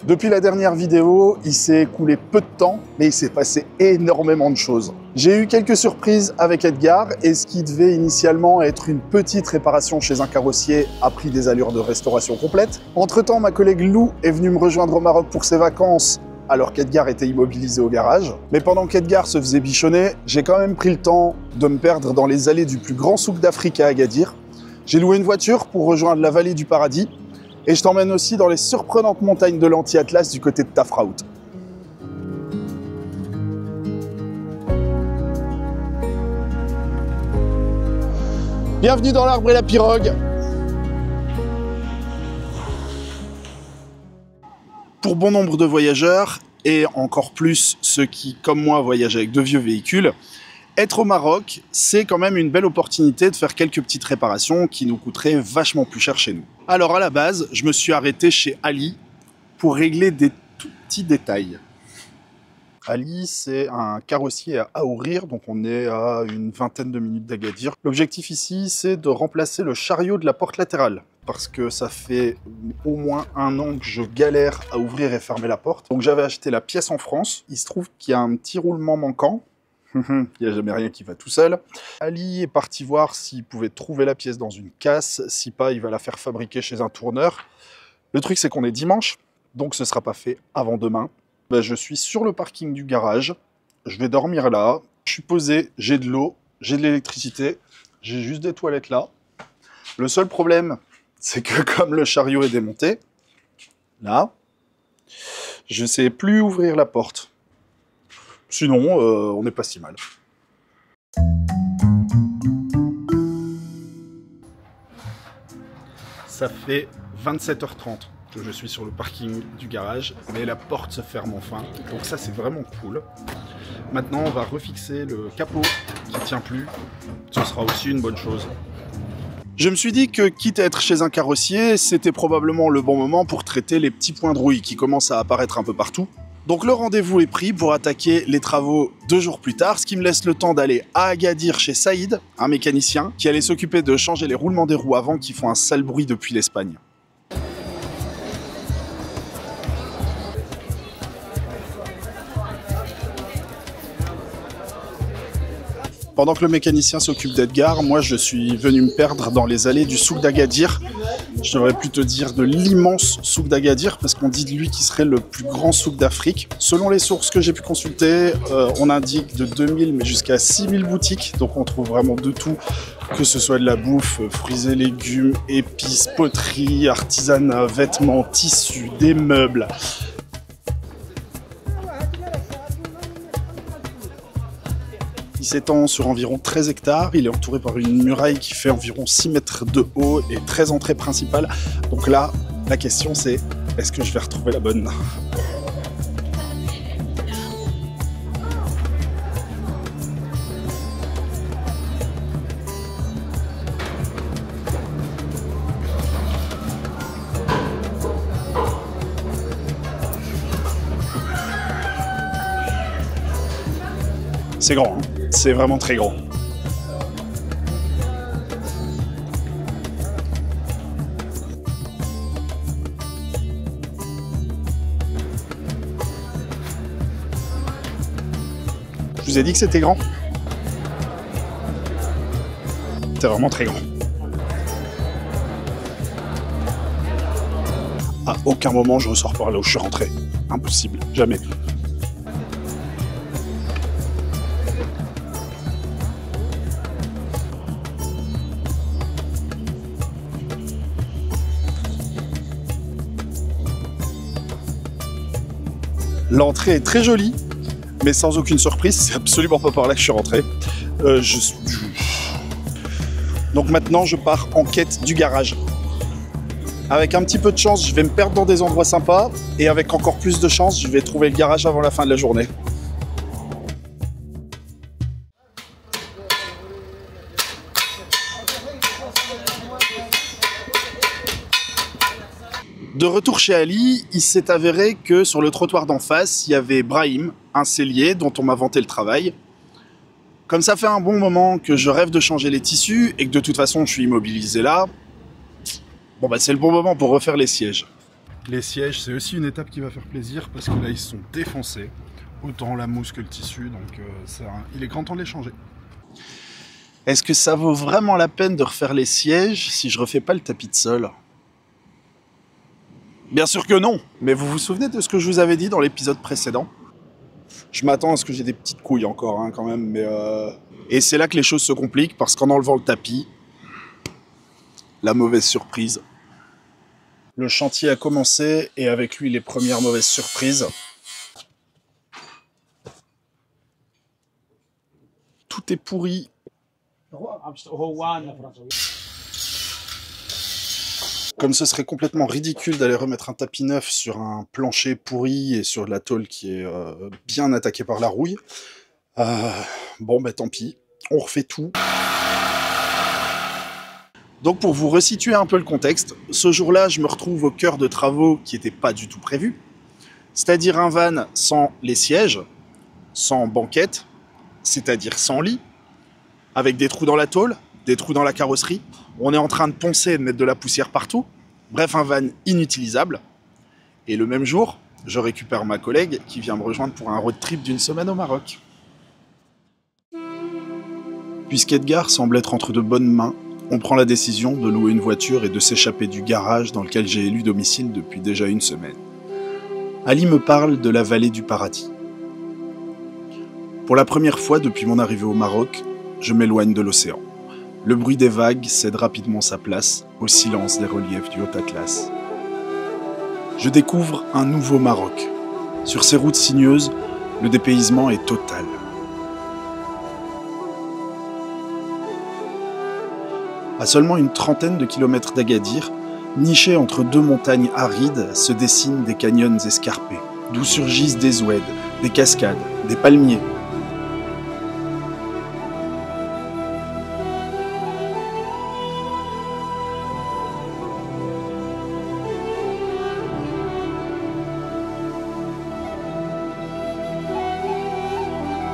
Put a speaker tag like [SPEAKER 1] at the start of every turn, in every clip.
[SPEAKER 1] Depuis la dernière vidéo, il s'est écoulé peu de temps, mais il s'est passé énormément de choses. J'ai eu quelques surprises avec Edgar et ce qui devait initialement être une petite réparation chez un carrossier a pris des allures de restauration complète. Entre-temps, ma collègue Lou est venue me rejoindre au Maroc pour ses vacances alors qu'Edgar était immobilisé au garage. Mais pendant qu'Edgar se faisait bichonner, j'ai quand même pris le temps de me perdre dans les allées du plus grand souk d'Afrique à Agadir. J'ai loué une voiture pour rejoindre la vallée du paradis. Et je t'emmène aussi dans les surprenantes montagnes de l'Anti-Atlas du côté de Tafraout. Bienvenue dans l'Arbre et la Pirogue. Pour bon nombre de voyageurs, et encore plus ceux qui, comme moi, voyagent avec de vieux véhicules, être au Maroc, c'est quand même une belle opportunité de faire quelques petites réparations qui nous coûteraient vachement plus cher chez nous. Alors à la base, je me suis arrêté chez Ali pour régler des tout petits détails. Ali, c'est un carrossier à Aourir, donc on est à une vingtaine de minutes d'Agadir. L'objectif ici, c'est de remplacer le chariot de la porte latérale, parce que ça fait au moins 1 an que je galère à ouvrir et fermer la porte. Donc j'avais acheté la pièce en France, il se trouve qu'il y a un petit roulement manquant. Il n'y a jamais rien qui va tout seul. Ali est parti voir s'il pouvait trouver la pièce dans une casse. Si pas, il va la faire fabriquer chez un tourneur. Le truc, c'est qu'on est dimanche, donc ce ne sera pas fait avant demain. Ben, je suis sur le parking du garage. Je vais dormir là. Je suis posé, j'ai de l'eau, j'ai de l'électricité. J'ai juste des toilettes là. Le seul problème, c'est que comme le chariot est démonté, là, je ne sais plus ouvrir la porte. Sinon, on n'est pas si mal. Ça fait 27h30 que je suis sur le parking du garage, mais la porte se ferme enfin, donc ça c'est vraiment cool. Maintenant, on va refixer le capot qui ne tient plus, ce sera aussi une bonne chose. Je me suis dit que, quitte à être chez un carrossier, c'était probablement le bon moment pour traiter les petits points de rouille qui commencent à apparaître un peu partout. Donc le rendez-vous est pris pour attaquer les travaux 2 jours plus tard, ce qui me laisse le temps d'aller à Agadir chez Saïd, un mécanicien, qui allait s'occuper de changer les roulements des roues avant qui font un sale bruit depuis l'Espagne. Pendant que le mécanicien s'occupe d'Edgar, moi je suis venu me perdre dans les allées du souk d'Agadir. Je devrais plutôt dire de l'immense souk d'Agadir, parce qu'on dit de lui qu'il serait le plus grand souk d'Afrique. Selon les sources que j'ai pu consulter, on indique de 2000 mais jusqu'à 6000 boutiques, donc on trouve vraiment de tout, que ce soit de la bouffe, fruits et légumes, épices, poterie, artisanat, vêtements, tissus, des meubles. Il s'étend sur environ 13 hectares, il est entouré par une muraille qui fait environ 6 mètres de haut et 13 entrées principales. Donc là, la question c'est, est-ce que je vais retrouver la bonne ? C'est grand, hein ? C'est vraiment très grand. Je vous ai dit que c'était grand. C'est vraiment très grand. À aucun moment je ressors par là où je suis rentré. Impossible, jamais. L'entrée est très jolie, mais sans aucune surprise, c'est absolument pas par là que je suis rentré. Donc maintenant, je pars en quête du garage. Avec un petit peu de chance, je vais me perdre dans des endroits sympas, et avec encore plus de chance, je vais trouver le garage avant la fin de la journée. De retour chez Ali, il s'est avéré que sur le trottoir d'en face, il y avait Brahim, un sellier dont on m'a vanté le travail. Comme ça fait un bon moment que je rêve de changer les tissus et que de toute façon je suis immobilisé là, bon bah c'est le bon moment pour refaire les sièges. Les sièges, c'est aussi une étape qui va faire plaisir parce que là, ils sont défoncés. Autant la mousse que le tissu, donc il est grand temps de les changer. Est-ce que ça vaut vraiment la peine de refaire les sièges si je refais pas le tapis de sol? Bien sûr que non, mais vous vous souvenez de ce que je vous avais dit dans l'épisode précédent? Je m'attends à ce que j'ai des petites couilles encore, hein, quand même, mais et c'est là que les choses se compliquent, parce qu'en enlevant le tapis, la mauvaise surprise. Le chantier a commencé, et avec lui les premières mauvaises surprises. Tout est pourri. Comme ce serait complètement ridicule d'aller remettre un tapis neuf sur un plancher pourri et sur de la tôle qui est bien attaquée par la rouille. Bon, bah tant pis, on refait tout. Donc pour vous resituer un peu le contexte, ce jour-là, je me retrouve au cœur de travaux qui n'étaient pas du tout prévus. C'est-à-dire un van sans les sièges, sans banquette, c'est-à-dire sans lit, avec des trous dans la tôle, des trous dans la carrosserie. On est en train de poncer et de mettre de la poussière partout. Bref, un van inutilisable. Et le même jour, je récupère ma collègue qui vient me rejoindre pour un road trip d'une semaine au Maroc. Puisqu'Edgar semble être entre de bonnes mains, on prend la décision de louer une voiture et de s'échapper du garage dans lequel j'ai élu domicile depuis déjà une semaine. Ali me parle de la vallée du paradis. Pour la première fois depuis mon arrivée au Maroc, je m'éloigne de l'océan. Le bruit des vagues cède rapidement sa place au silence des reliefs du Haut-Atlas. Je découvre un nouveau Maroc. Sur ces routes sinueuses, le dépaysement est total. À seulement une trentaine de kilomètres d'Agadir, nichés entre deux montagnes arides, se dessinent des canyons escarpés, d'où surgissent des oueds, des cascades, des palmiers.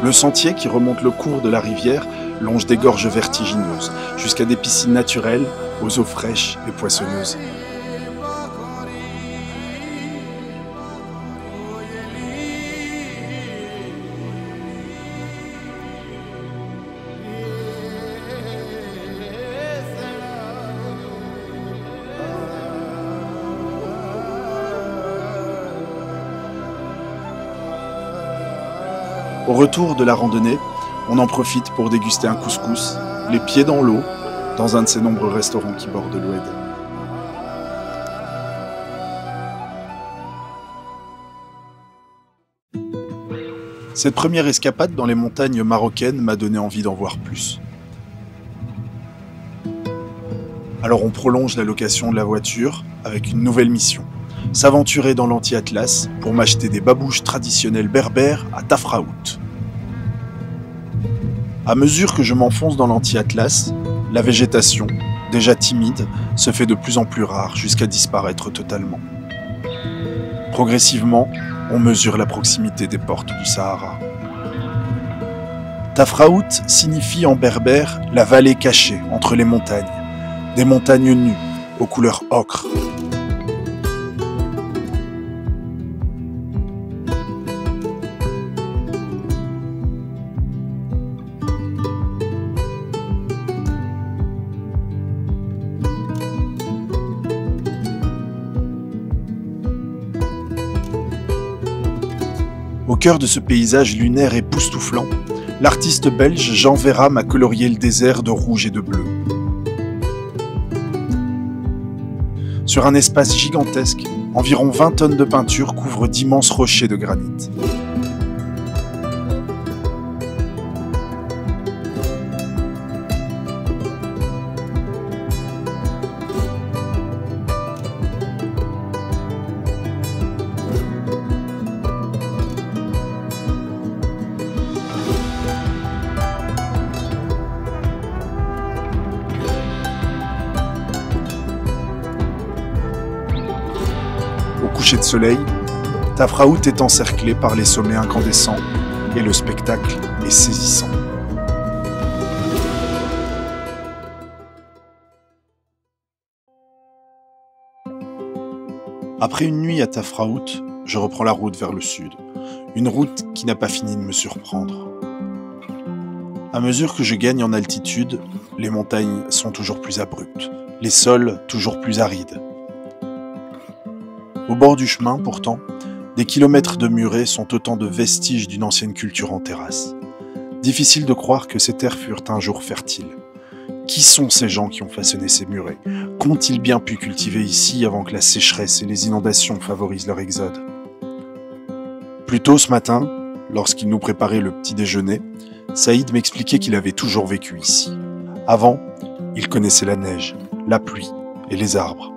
[SPEAKER 1] Le sentier qui remonte le cours de la rivière longe des gorges vertigineuses, jusqu'à des piscines naturelles aux eaux fraîches et poissonneuses. Au retour de la randonnée, on en profite pour déguster un couscous, les pieds dans l'eau, dans un de ces nombreux restaurants qui bordent l'Oued. Cette première escapade dans les montagnes marocaines m'a donné envie d'en voir plus. Alors on prolonge la location de la voiture avec une nouvelle mission. S'aventurer dans l'Anti-Atlas pour m'acheter des babouches traditionnelles berbères à Tafraout. À mesure que je m'enfonce dans l'Anti-Atlas, la végétation, déjà timide, se fait de plus en plus rare jusqu'à disparaître totalement. Progressivement, on mesure la proximité des portes du Sahara. Tafraout signifie en berbère la vallée cachée entre les montagnes, des montagnes nues aux couleurs ocre. Au cœur de ce paysage lunaire époustouflant, l'artiste belge Jean Verram a colorié le désert de rouge et de bleu. Sur un espace gigantesque, environ 20 tonnes de peinture couvrent d'immenses rochers de granit. Au coucher de soleil, Tafraout est encerclé par les sommets incandescents et le spectacle est saisissant. Après une nuit à Tafraout, je reprends la route vers le sud. Une route qui n'a pas fini de me surprendre. À mesure que je gagne en altitude, les montagnes sont toujours plus abruptes, les sols toujours plus arides. Au bord du chemin, pourtant, des kilomètres de murets sont autant de vestiges d'une ancienne culture en terrasse. Difficile de croire que ces terres furent un jour fertiles. Qui sont ces gens qui ont façonné ces murets? Qu'ont-ils bien pu cultiver ici avant que la sécheresse et les inondations favorisent leur exode? Plus tôt ce matin, lorsqu'il nous préparait le petit déjeuner, Saïd m'expliquait qu'il avait toujours vécu ici. Avant, il connaissait la neige, la pluie et les arbres.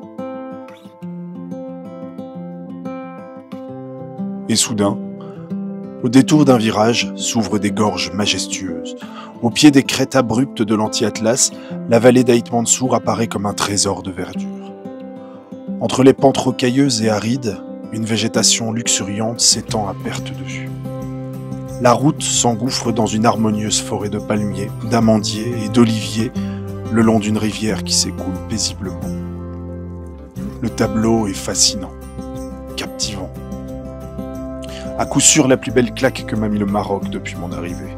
[SPEAKER 1] Et soudain, au détour d'un virage, s'ouvrent des gorges majestueuses. Au pied des crêtes abruptes de l'anti-Atlas, la vallée d'Aït Mansour apparaît comme un trésor de verdure. Entre les pentes rocailleuses et arides, une végétation luxuriante s'étend à perte de vue. La route s'engouffre dans une harmonieuse forêt de palmiers, d'amandiers et d'oliviers, le long d'une rivière qui s'écoule paisiblement. Le tableau est fascinant, captivant. À coup sûr la plus belle claque que m'a mis le Maroc depuis mon arrivée.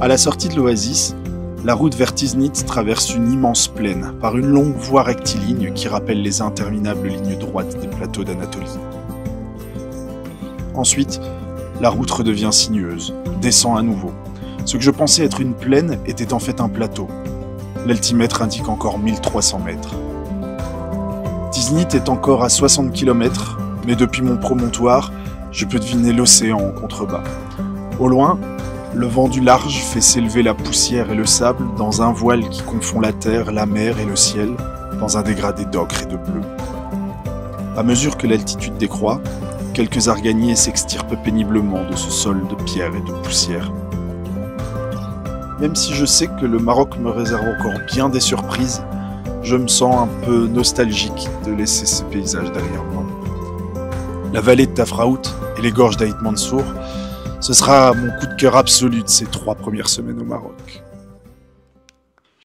[SPEAKER 1] À la sortie de l'oasis, la route vers Tiznit traverse une immense plaine par une longue voie rectiligne qui rappelle les interminables lignes droites des plateaux d'Anatolie. Ensuite, la route redevient sinueuse, descend à nouveau. Ce que je pensais être une plaine était en fait un plateau. L'altimètre indique encore 1300 mètres. Tiznit est encore à 60 km, mais depuis mon promontoire, je peux deviner l'océan en contrebas. Au loin, le vent du large fait s'élever la poussière et le sable dans un voile qui confond la terre, la mer et le ciel, dans un dégradé d'ocre et de bleu. À mesure que l'altitude décroît, quelques araignées s'extirpent péniblement de ce sol de pierre et de poussière. Même si je sais que le Maroc me réserve encore bien des surprises, je me sens un peu nostalgique de laisser ces paysages derrière moi. La vallée de Tafraout et les gorges d'Aït Mansour, ce sera mon coup de cœur absolu de ces 3 premières semaines au Maroc.